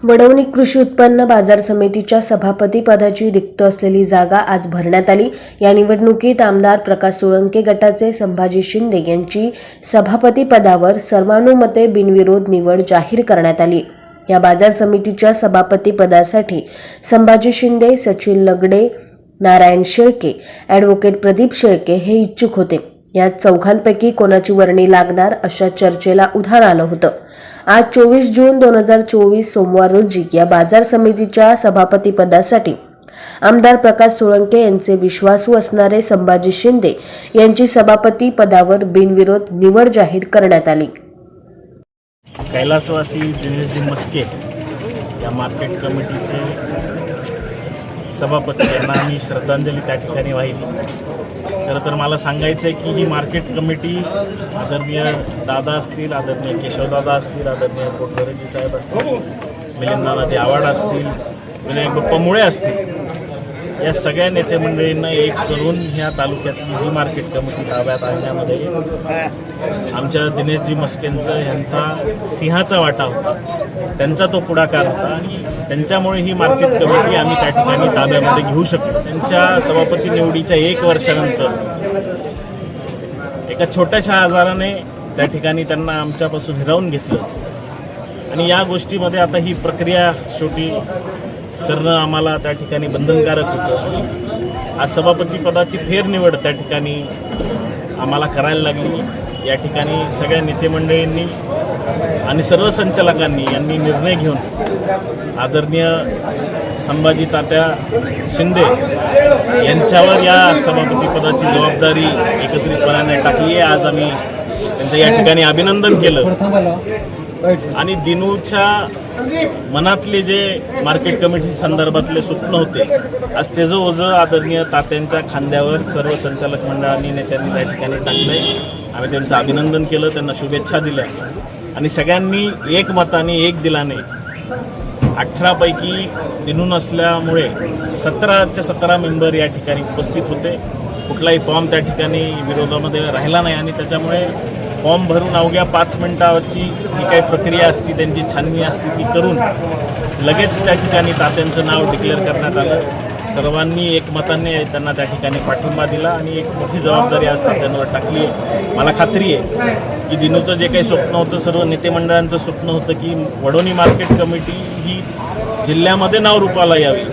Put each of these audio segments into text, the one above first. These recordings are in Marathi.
वडवणी कृषी उत्पन्न बाजार समितीच्या सभापती पदाची रिक्त असलेली जागा आज भरण्यात आली। या निवडणुकीत आमदार प्रकाश सोळंके गटाचे संभाजी शिंदे यांची सभापती पदावर सर्वानुमते बिनविरोध निवड जाहीर करण्यात आली। या बाजार समितीच्या सभापती पदासाठी संभाजी शिंदे, सचिन लगडे, नारायण शेळके, ॲडव्होकेट प्रदीप शेळके हे इच्छुक होते। या चौघांपैकी कोणाची वर्णी लागणार अशा चर्चेला उधाण आलं होतं। आज 24 जून 2024 सोमवार रोजी या बाजार समितीच्या सभापती पदासाठी आमदार प्रकाश सोळंके यांचे विश्वासू असणारे संभाजी शिंदे यांची सभापती पदावर बिनविरोध निवड जाहीर करण्यात आली। कैलासवासी दिनेशजी मस्के या मार्केट कमिटीचे सभापती यांना आम्ही श्रद्धांजली त्या ठिकाणी वाहिली। खरं तर मला सांगायचं आहे की ही मार्केट कमिटी आदरणीय दादा असतील, आदरणीय केशवदादा असतील, आदरणीय कोटवरेजी साहेब असतील, मिलिंदानाजी आव्हाड असतील, विनायक बाप्पा मुळे असतील, या सगळ्या नेते मंडळींना एक करून ह्या तालुक्यातली ही मार्केट कमिटी ताब्यात आणण्यामध्ये आमच्या दिनेशजी मस्केंचं ह्यांचा सिंहाचा वाटा होता, त्यांचा तो पुढाकार होता आणि त्यांच्यामुळे ही मार्केट कमिटी आम्ही त्या ठिकाणी ताब्यामध्ये घेऊ शकलो। त्यांच्या सभापती निवडीच्या 1 वर्षानंतर एका छोट्याशा आजाराने त्या ठिकाणी त्यांना आमच्यापासून हिरावून घेतलं आणि या गोष्टीमध्ये आता ही प्रक्रिया शेवटी करणं आम्हाला त्या ठिकाणी बंधनकारक होतं। आज सभापती पदाची फेरनिवड त्या ठिकाणी आम्हाला करायला लागली। या ठिकाणी सगळ्या नेते मंडळींनी आणि सर्व संचालकांनी यांनी निर्णय घेऊन आदरणीय संभाजी तात्या शिंदे यांच्यावर या सभापती पदाची जबाबदारी एकत्रितपणाने टाकली आहे। आज आम्ही त्यांचं या ठिकाणी अभिनंदन केलं आणि दिनूच्या मनातले जे मार्केट कमिटी संदर्भातले स्वप्न होते आज त्याचं ओझं आदरणीय तात्यांच्या खांद्यावर सर्व संचालक मंडळांनी नेत्यांनी त्या ठिकाणी टाकलंय। आम्ही त्यांचं अभिनंदन केलं, त्यांना शुभेच्छा दिल्या आणि सगळ्यांनी एक मताने एक दिलाने 18 पैकी दिनू नसल्यामुळे 17च्या 17 मेंबर या ठिकाणी उपस्थित होते। कुठलाही फॉर्म त्या ठिकाणी विरोधामध्ये राहिला नाही आणि त्याच्यामुळे फॉर्म भरून अवघ्या 5 मिनिटावरची जी काही प्रक्रिया असती, त्यांची छाननी असती ती करून लगेच त्या ठिकाणी तात्यांचं नाव डिक्लेअर करण्यात आलं। सर्वांनी एकमताने त्यांना त्या ठिकाणी पाठिंबा दिला आणि एक मोठी जबाबदारी आज तात्यांवर टाकली आहे। मला खात्री आहे की दिनूचं जे काही स्वप्न होतं, सर्व नेते मंडळांचं स्वप्न होतं की वडवणी मार्केट कमिटी ही जिल्ह्यामध्ये नावरूपाला यावी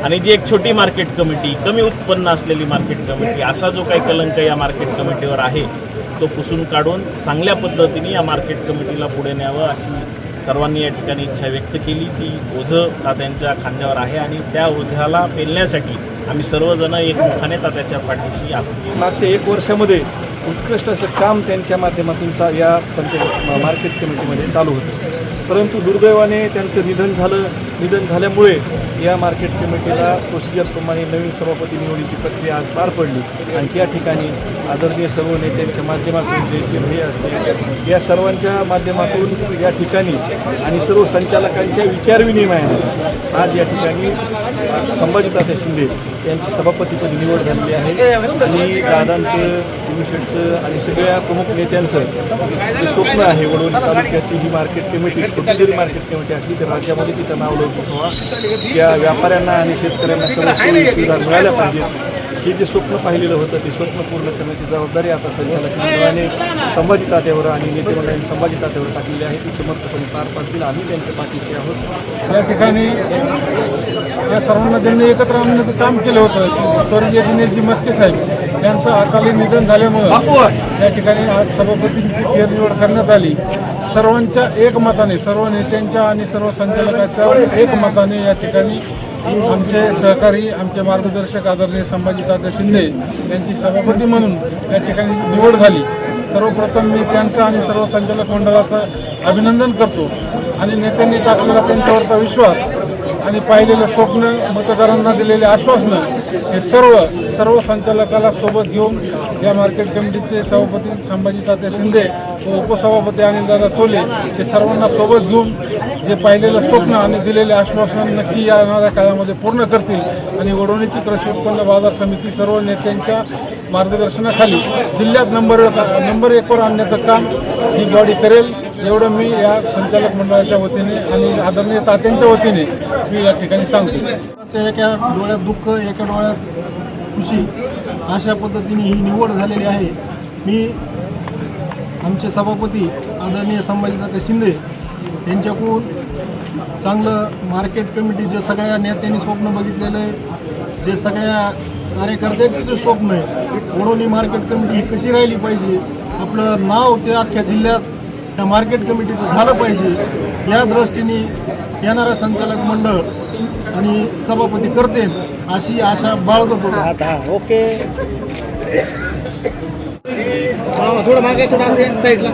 आणि जी एक छोटी मार्केट कमिटी, कमी उत्पन्न असलेली मार्केट कमिटी, असा जो काही कलंक या मार्केट कमिटीवर आहे तो पुसून काढून चांगल्या पद्धतीने या मार्केट कमिटीला पुढे न्यावं अशी सर्वांनी या ठिकाणी इच्छा व्यक्त केली। ती ओझं तात्यांच्या खांद्यावर आहे आणि त्या ओझ्याला पेलण्यासाठी आम्ही सर्वजण एकमुखाने तात्याच्या पाठीशी आहोत। मागच्या 1 वर्षामध्ये उत्कृष्ट असं काम त्यांच्या माध्यमातून या मार्केट कमिटीमध्ये चालू होतं, परंतु दुर्दैवाने त्यांचं निधन झाल्यामुळे या मार्केट कमिटीला प्रोसिजरप्रमाणे नवीन सभापती निवडीची प्रक्रिया आज पार पडली आणि त्या ठिकाणी आदरणीय सर्व नेत्यांच्या माध्यमातून जयश्री भैया असते या सर्वांच्या माध्यमातून या ठिकाणी आणि सर्व संचालकांच्या विचारविनिमयाने आज या ठिकाणी संभाजी तात्या शिंदे यांची सभापतीपदी निवड झालेली आहे आणि दादांचं, दिनूशेठचं आणि सगळ्या प्रमुख नेत्यांचं जे स्वप्न आहे वडवणी तालुक्याची ही मार्केट कमिटी, छोटी जरी मार्केट कमिटी असली तर राज्यामध्ये तिचं नाव लौकिक व्हावा, त्या व्यापाऱ्यांना आणि शेतकऱ्यांना सर्व सोयी सुविधा मिळाल्या पाहिजेत, हे जे स्वप्न पाहिलेलं होतं ते स्वप्न पूर्ण करण्याची जबाबदारी आता संचालक मंडळाने संभाजी तात्यावर आणि नेते मंडळाने संभाजी तात्यावर टाकलेली आहे, ती समर्थपणे पार पाडतील। आम्ही त्यांच्या पाठीशी आहोत। या ठिकाणी या सर्वांना ज्यांनी एकत्र आणण्याचं काम केलं होतं, स्वर्गीय दिनेशजी मस्के साहेब यांचं अकाली निधन झाल्यामुळे या ठिकाणी आज सभापतींची फेरनिवड करण्यात आली। सर्वांच्या एकमताने, सर्व नेत्यांच्या आणि सर्व संचालकांच्या एकमताने या ठिकाणी आमचे सहकारी, आमचे मार्गदर्शक आदरणीय संभाजी तात्या शिंदे यांची सभापती म्हणून या ठिकाणी निवड झाली। सर्वप्रथम मी त्यांचं आणि सर्व संचालक मंडळाचं अभिनंदन करतो आणि नेत्यांनी टाकलेला त्यांच्यावरचा विश्वास आणि पाहिलेलं स्वप्न, मतदारांना दिलेले आश्वासनं हे सर्व संचालकाला सोबत घेऊन या मार्केट कमिटीचे सभापती संभाजी तात्या शिंदे व उपसभापती अनिलदादा चोले हे सर्वांना सोबत घेऊन जे पाहिलेलं स्वप्न आणि दिलेले आश्वासन नक्की येणाऱ्या काळामध्ये पूर्ण करतील आणि वडवणीची कृषी उत्पन्न बाजार समिती सर्व नेत्यांच्या मार्गदर्शनाखाली जिल्ह्यात नंबर 1 वर आणण्याचं काम ही बॉडी करेल। एवढं मी या संचालक मंडळाच्या वतीने आणि आदरणीय तात्यांच्या वतीने मी या ठिकाणी सांगतो. एका डोळ्यात दुःख, एका डोळ्यात खुशी, अशा पद्धतीने ही निवड झालेली आहे. मी आमचे सभापती आदरणीय संभाजीदादा शिंदे यांच्याकडून चांगलं मार्केट कमिटी, जे सगळ्या नेत्यांनी स्वप्न बघितलेलं आहे, जे सगळ्या कार्यकर्त्याचं जे स्वप्न आहे, वडोली मार्केट कमिटी ही कशी राहिली पाहिजे, आपलं नाव ते अख्ख्या जिल्ह्यात त्या मार्केट कमिटीचं झालं पाहिजे, या दृष्टीने येणारं संचालक मंडळ आणि सभापती करते अशी आशा बाळगतो. ओके, थोडं मागे, थोडं साईडला.